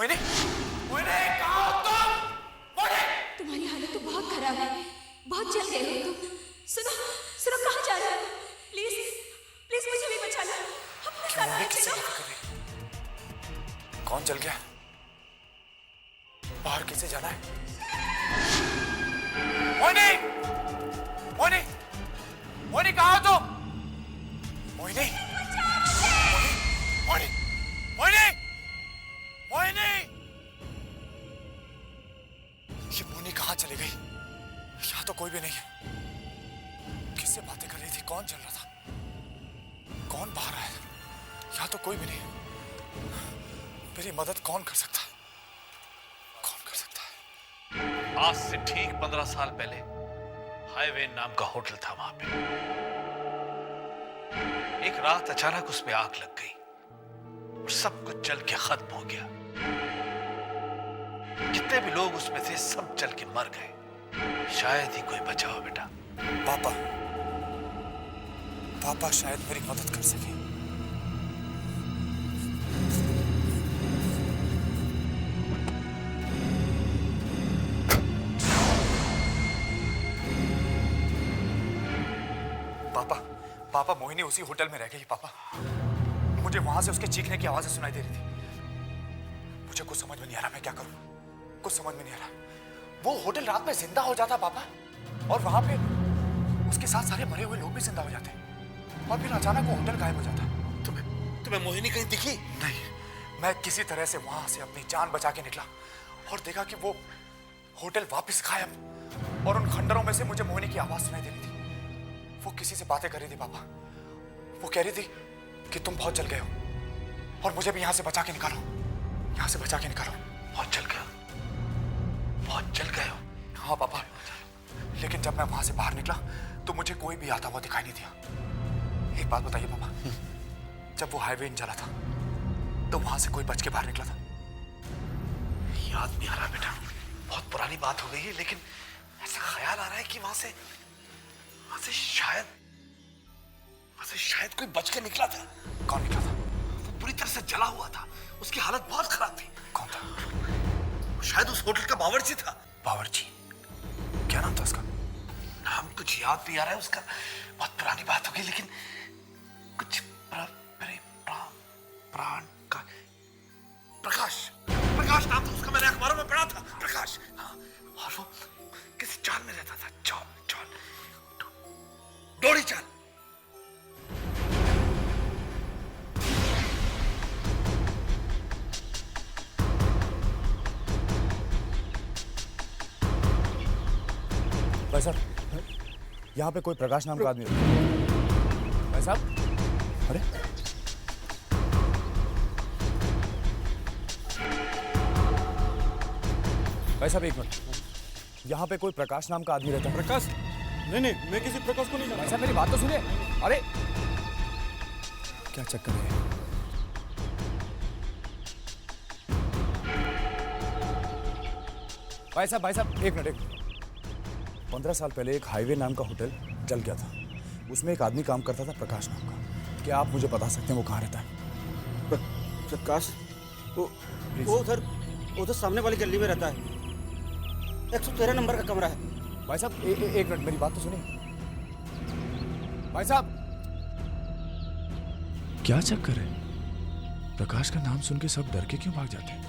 मोहिनी, मोहिनी कहाँ हो तुम? मोहिनी! तुम्हारी हालत तो बहुत खराब है, बहुत जल गए हो तुम। सुनो सुनो, कहाँ जा रहे हो? प्लीज प्लीज मुझे भी बचा लो, अपने साथ मोहिनी लेके किससे जाओ। बातें कर रही? कौन जल गया? बाहर किसे जाना है? मोहिनी! मोहिनी! मोहिनी कहाँ हो तुम? मोहिनी! मोहिनी! मोहिनी! मोहिनी! ये मोहिनी कहाँ चली गई? यहाँ तो कोई भी नहीं है। किससे बातें कर रही थी? कौन चल रहा था? कौन बाहर आया? यहाँ तो कोई भी नहीं है। मेरी मदद कौन कर सकता है? कौन कर सकता है? आज से ठीक 15 साल पहले हाईवे नाम का होटल था वहां पे। एक रात अचानक उसमें आग लग गई और सब कुछ जल के खत्म हो गया। जितने भी लोग उसमें थे सब जल के मर गए। शायद ही कोई बचा हो बेटा। पापा, पापा शायद मेरी मदद कर सके। पापा, पापा मोहिनी उसी होटल में रह गई। पापा, मुझे वहां से उसके चीखने की आवाजें सुनाई दे रही थी। मुझे कुछ समझ में नहीं आ रहा, मैं क्या करूं? कुछ समझ में नहीं आ रहा। वो होटल रात में जिंदा हो जाता पापा, और वहां पे उसके साथ सारे मरे हुए लोग भी जिंदा हो जाते, और फिर अचानक वो होटल गायब हो जाता। तुम्हें मोहिनी कहीं दिखी? नहीं, मैं किसी तरह से वहां से अपनी जान बचा के निकला और देखा कि वो होटल वापस गायब, और उन खंडरों में से मुझे मोहिनी की आवाज सुनाई दे रही थी। वो किसी से बातें कर रही थी पापा। वो कह रही थी कि तुम बहुत जल गए हो और मुझे भी यहां से बचा के निकालो, यहां से बचा के निकालो। बहुत जल गया, बहुत जल गए हो। हाँ पापा, लेकिन जब मैं वहां से बाहर निकला तो मुझे कोई भी आता हुआ दिखाई नहीं दिया। एक बात बताइए पापा, जब वो हाईवे इन चला था तो वहां से कोई बच के बाहर निकला था? याद नहीं आ रहा बेटा, बहुत पुरानी बात हो गई है, लेकिन ऐसा ख्याल आ रहा है कि वहां से शायद कोई बच के निकला था। कौन निकला था? वो पूरी तरह से जला हुआ था, उसकी हालत बहुत खराब थी। कौन था? शायद उस होटल का बावर्ची था। बावर्ची? क्या नाम था उसका? नाम कुछ याद नहीं आ रहा है उसका, बहुत पुरानी बात हो गई, लेकिन कुछ प्राण का प्रकाश नाम था उसका। मैंने अखबारों में पढ़ा था, प्रकाश। हाँ, और वो किसी चाल में रहता था। चाल डोरी चाल। भाई साहब, यहाँ पे कोई प्रकाश नाम का आदमी है। भाई साहब, अरे भाई साहब एक मिनट, यहाँ पे कोई प्रकाश नाम का आदमी रहता है? प्रकाश? नहीं, मैं किसी प्रकाश को नहीं जानता। भाई साहब मेरी बात तो सुनिए। अरे क्या चक्कर है? भाई साहब एक मिनट। 15 साल पहले एक हाईवे नाम का होटल जल गया था। उसमें एक आदमी काम करता था प्रकाश नाम का। क्या आप मुझे बता सकते हैं वो कहाँ रहता है? प्रकाश? वो उधर सामने वाली गली में रहता है। 113 नंबर का कमरा है। भाई साहब एक मिनट, मेरी बात तो सुनिए। भाई साहब, क्या चक्कर है? प्रकाश का नाम सुन के सब डर के क्यों भाग जाते हैं?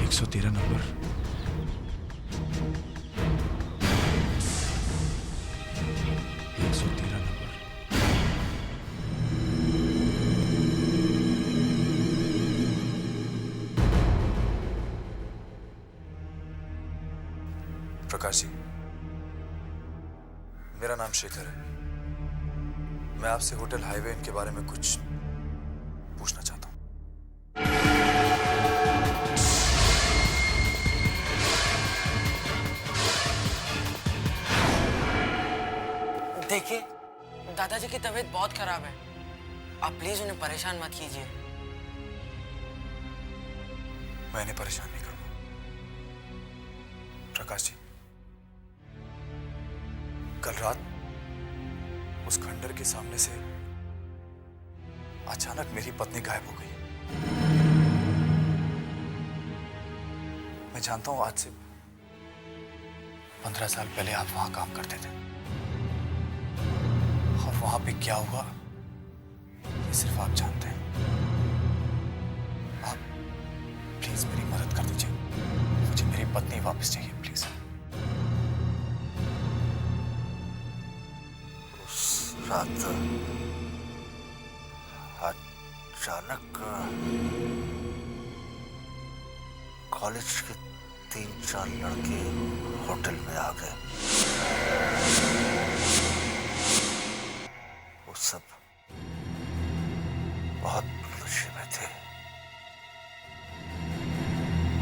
113 नंबर। प्रकाश जी, मेरा नाम शेखर है। मैं आपसे होटल हाईवे इन के बारे में कुछ पूछना चाहता हूँ। देखिए, दादाजी की तबीयत बहुत खराब है। आप प्लीज उन्हें परेशान मत कीजिए। मैं इन्हें परेशान नहीं करूंगा। प्रकाश जी, कल रात उस खंडर के सामने से अचानक मेरी पत्नी गायब हो गई। मैं जानता हूं आज से 15 साल पहले आप वहां काम करते थे और वहां पे क्या हुआ ये सिर्फ आप जानते हैं। आप प्लीज मेरी मदद कर दीजिए, मुझे मेरी पत्नी वापस चाहिए प्लीज। रात अचानक कॉलेज के 3-4 लड़के होटल में आ गए। वो सब बहुत नशे में थे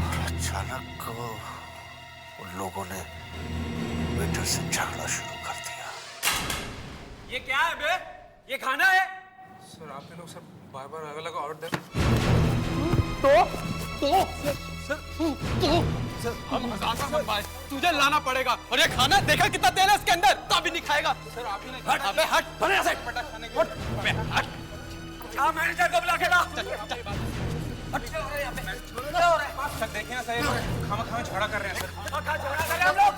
और अचानक उन लोगों ने वेटर से झगड़ा शुरू कर दिया। ये क्या है बे? ये खाना है? सर आपने लोग सब बार-बार अलग-अलग ऑर्डर सर हम मजाक मत पाए, तुझे लाना पड़ेगा। और ये खाना देखा कितना तेल है इसके अंदर, तभी नहीं खाएगा। सर आप ही नहीं हट, अबे हट, बने ऐसे पटा खाने के। अबे हट, क्या मैनेजर को बुला के ला। सर देखिए ना सर, खामा झगड़ा कर रहे हैं सर। क्या झगड़ा कर रहे हैं हम लोग?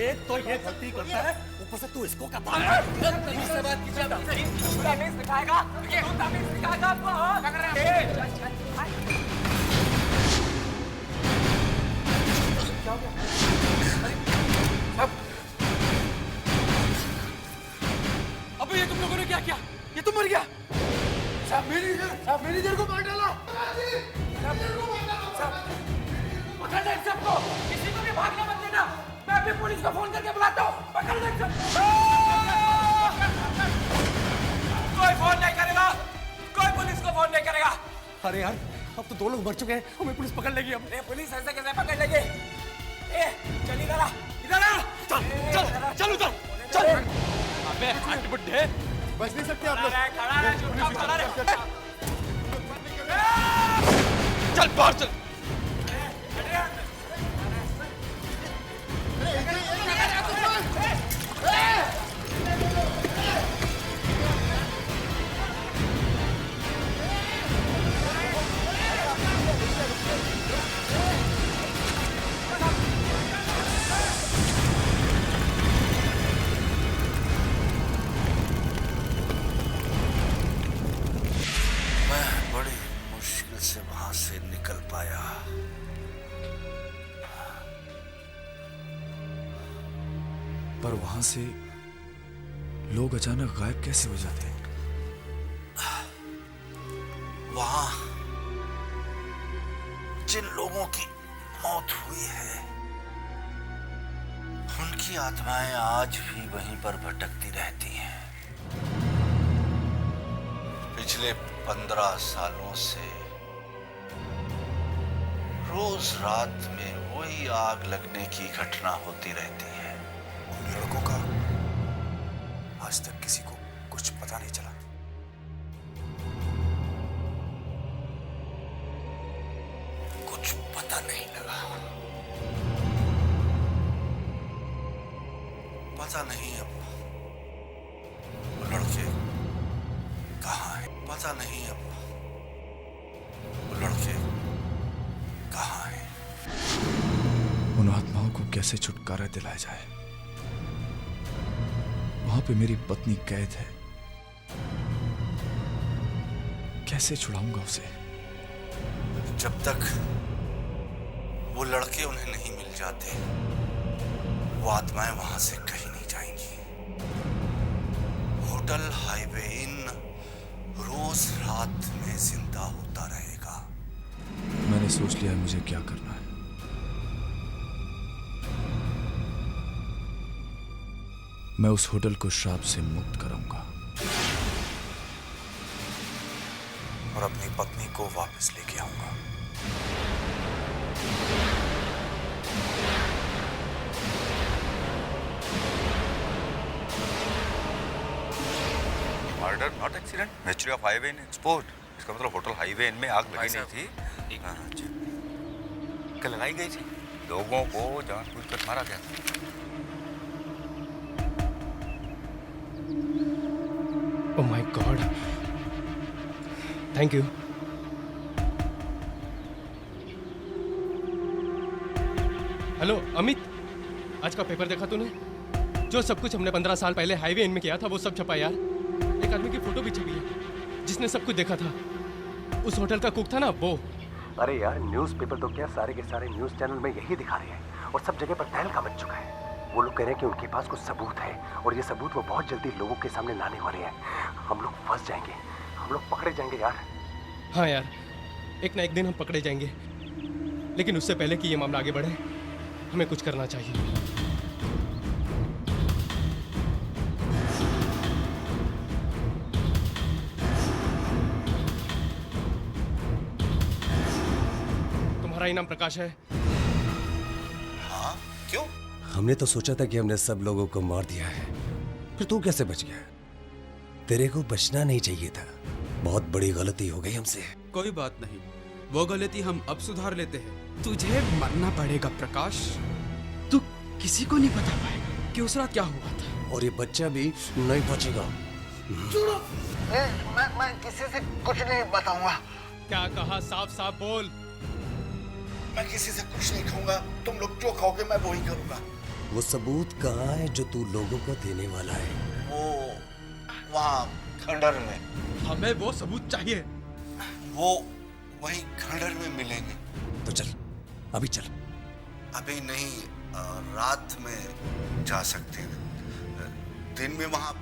एक तो ये गलती करता है, ऊपर से तू इसको कहता है। तमीज से बात कीजिए, तमीज सिखाएगा, ये तमीज सिखाएगा आपको। क्या कर रहे हैं? क्या हो गया? अबे ये तुम लोगों ने क्या किया? ये तुम मर गया? साहब मैनेजर को मार डाला। पकड़ दे सबको, किसी को भी भागने मत देना। मैं अभी पुलिस को फोन करके बुलाता हूँ। पकड़ दे सबको। कोई फोन नहीं करेगा, कोई पुलिस को फोन नहीं करेगा। अरे यार, अब तो 2 लोग मर चुके हैं, हमें पुलिस पकड़ लेगी। अब पुलिस ऐसे कैसे पकड़ लेगी? चल इधर आ, इधर आ। चल उधर, चल। अबे हट बुड्ढे, बच नहीं सकते आप लोग। खड़ा रहे, चुपचाप खड़ा रहे। चल बाहर चल। पर वहां से लोग अचानक गायब कैसे हो जाते हैं? वहां जिन लोगों की मौत हुई है उनकी आत्माएं आज भी वहीं पर भटकती रहती हैं। पिछले 15 सालों से रोज रात में वही आग लगने की घटना होती रहती है। उन लड़कों का आज तक किसी को कुछ पता नहीं चला। कुछ पता नहीं लगा। पता नहीं अब वो लड़के कहाँ हैं। पता नहीं अब वो लड़के कहाँ हैं। उन आत्माओं को कैसे छुटकारा दिलाया जाए? वहां पे मेरी पत्नी कैद है, कैसे छुड़ाऊंगा उसे? जब तक वो लड़के उन्हें नहीं मिल जाते वो आत्माएं वहां से कहीं नहीं जाएंगी। होटल हाईवे इन रोज रात में जिंदा होता रहेगा। मैंने सोच लिया मुझे क्या करना है। मैं उस होटल को श्राप से मुक्त कराऊंगा और अपनी पत्नी को वापस लेके आऊंगा। Murder not accident, mystery of highway in export. इसका मतलब होटल हाईवे इन में आग लगी नहीं थी। हाँ, अच्छा। क्या लगाई गई थी? लोगों को जानबूझकर मारा गया था। Oh my God, thank you. Hello Amit, आज का पेपर देखा तूने? जो सब कुछ हमने 15 साल पहले हाईवे इन में किया था वो सब छपा यार। एक आदमी की फोटो भी छपी है जिसने सब कुछ देखा था। उस होटल का कुक था ना वो। अरे यार, न्यूज़पेपर तो क्या, सारे के सारे न्यूज़ चैनल में यही दिखा रहे हैं और सब जगह पर तहलका मच चुका है। वो लोग कह रहे हैं कि उनके पास कुछ सबूत है और ये सबूत वो बहुत जल्दी लोगों के सामने लाने वाले हैं। हम लोग फंस जाएंगे, हम लोग पकड़े जाएंगे यार। हाँ यार, एक ना एक दिन हम पकड़े जाएंगे, लेकिन उससे पहले कि ये मामला आगे बढ़े हमें कुछ करना चाहिए। तुम्हारा इनाम प्रकाश है। हाँ, क्यों? हमने तो सोचा था कि हमने सब लोगों को मार दिया है, फिर तू कैसे बच गया? तेरे को बचना नहीं चाहिए था, बहुत बड़ी गलती हो गई हमसे। कोई बात नहीं, वो गलती हम अब सुधार लेते हैं। तुझे मरना पड़ेगा प्रकाश, तू किसी को नहीं बता पाएगा कि उस रात क्या हुआ था। और ये बच्चा भी नहीं बचेगा। मैं किसी से कुछ नहीं बताऊंगा। क्या कहा? साफ साफ बोल। मैं किसी से कुछ नहीं कहूंगा, तुम लोग जो कहोगे मैं वो ही करूंगा। वो सबूत कहाँ है जो तू लोगों को देने वाला है? वो वहाँ खंडर में। हमें वो सबूत चाहिए। वो वही खंडर में मिलेंगे। तो चल, अभी चल। अभी नहीं, रात में जा सकते हैं। दिन में वहाँ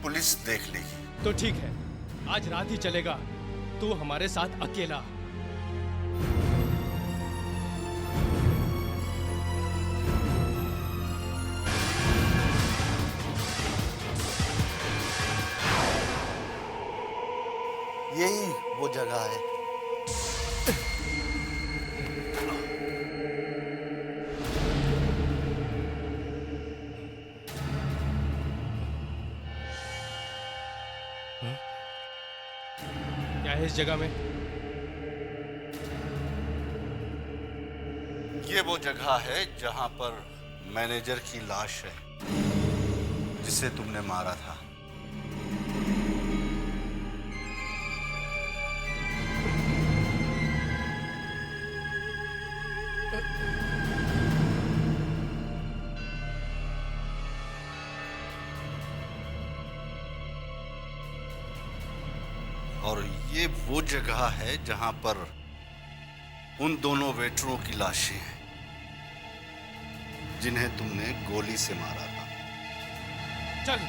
पुलिस देख लेगी। तो ठीक है, आज रात ही चलेगा, तू हमारे साथ अकेला। यही वो जगह है। क्या है इस जगह में? ये वो जगह है जहां पर मैनेजर की लाश है जिसे तुमने मारा था। और ये वो जगह है जहां पर उन दोनों वेटरों की लाशें हैं जिन्हें तुमने गोली से मारा था। चल।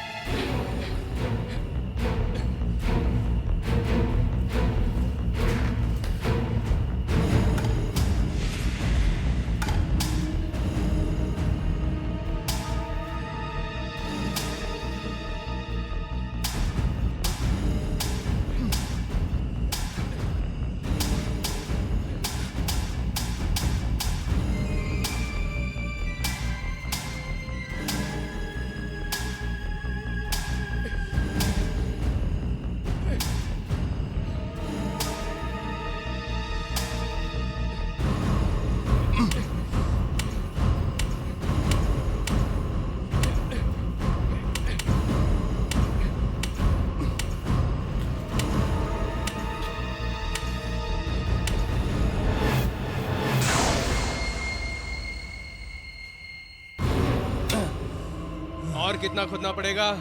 और कितना खोदना पड़ेगा?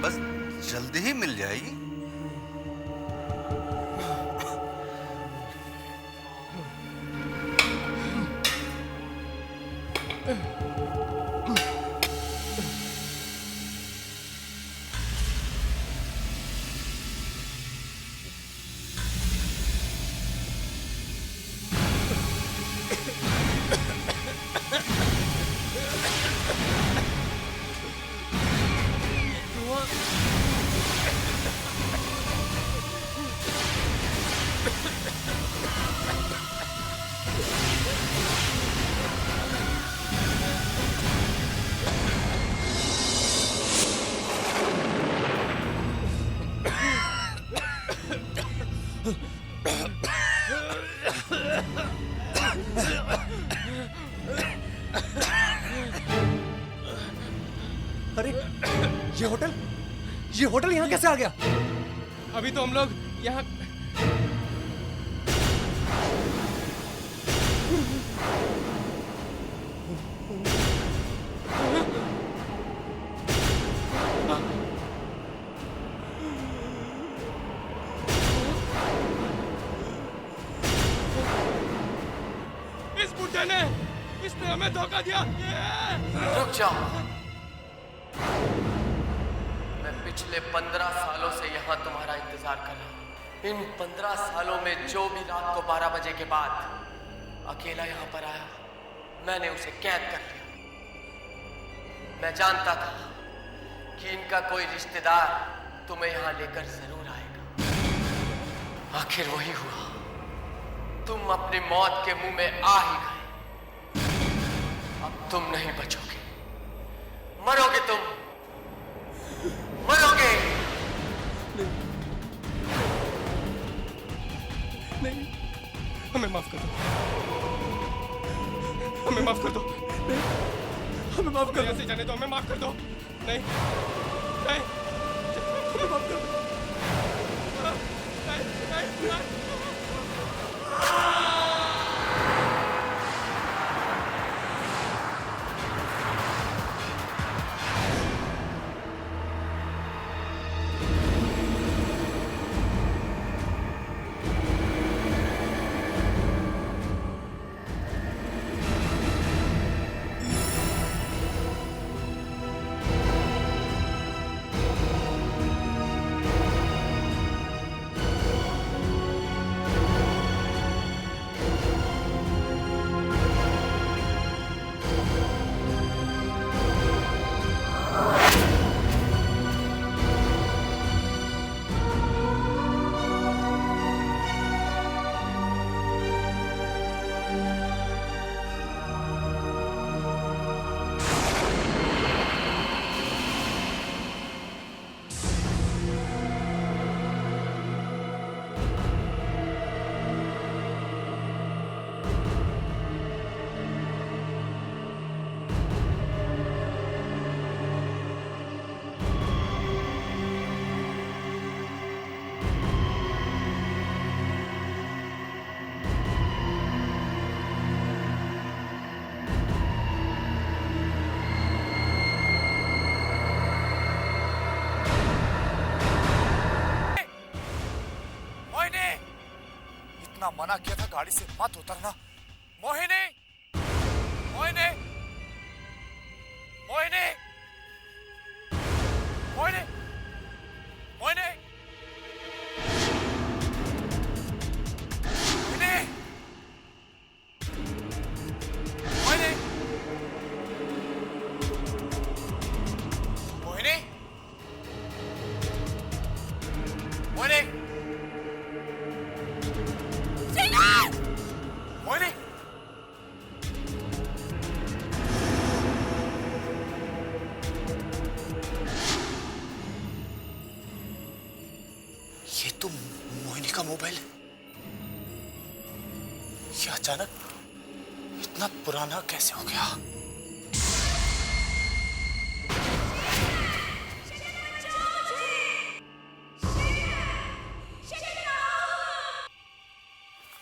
बस जल्दी ही मिल जाएगी। ये होटल यहाँ कैसे आ गया? अभी तो हम लोग यहाँ इस बुड्ढे ने इसने हमें धोखा दिया। रुक जाओ। मैं पिछले 15 सालों से यहाँ तुम्हारा इंतजार कर रहा हूँ। इन 15 सालों में जो भी रात को 12 बजे के बाद अकेला यहाँ पर आया, मैंने उसे कैद कर लिया। मैं जानता था कि इनका कोई रिश्तेदार तुम्हें यहाँ लेकर जरूर आएगा। आखिर वही हुआ। तुम अपनी मौत के मुंह में आ ही गए। अब तुम नहीं बचोगे, मरोगे तुम, मरोगे। नहीं, हमें माफ कर दो, हमें माफ कर दो, नहीं, हमें माफ कर दो, ऐसे जाने दो, हमें माफ कर दो, नहीं, नहीं, हमें माफ कर दो, नहीं, नहीं, नहीं। मना किया था गाड़ी से मत उतरना। मोहिनी, मोहिनी, मोहिनी, मोहिनी, मोहिनी, मोहिनी, मोहिनी, मोहिनी, मोहिनी, मोहिनी, ये तो मोहिनी का मोबाइल है। ये अचानक इतना पुराना कैसे हो गया?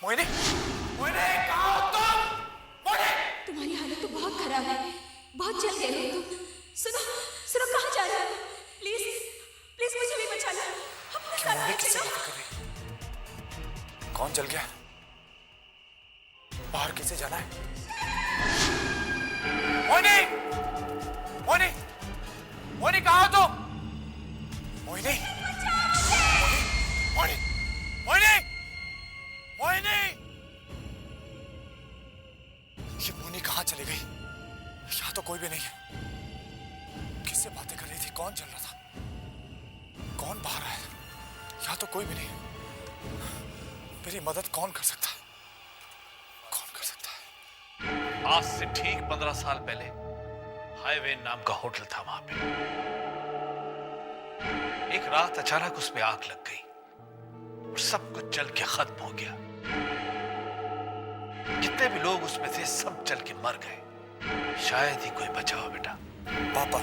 मोहिनी, मोहिनी, कहाँ हो तुम? मोहिनी! तुम्हारी हालत तो बहुत खराब है, बहुत जल गए हो तुम। सुनो, सुनो, कहाँ जा रहे हो? प्लीज, प्लीज मुझे भी बचा लो। अपने साथ मोहिनी ले किससे चलो। बातें कर रही? कौन जल गया? बाहर किसे जाना है? मोहिनी, मोहिनी, मोहिनी, कहाँ हो तुम? मोहिनी, मोहिनी, मोहिनी, मोहिनी, मोहिनी! ये मोहिनी कहाँ चली गई? यहाँ तो कोई भी नहीं है। किससे बातें कर रही थी? कौन चल रहा था? कौन बाहर आया? यहाँ तो कोई भी नहीं है। मेरी मदद कौन कर सकता है? कौन कर सकता है? आज से ठीक 15 साल पहले हाईवे नाम का होटल था। वहां पे एक रात अचानक उसमें आग लग गई और सब कुछ जल के खत्म हो गया। जितने भी लोग उसमें थे सब जल के मर गए। शायद ही कोई बचा हो बेटा। पापा,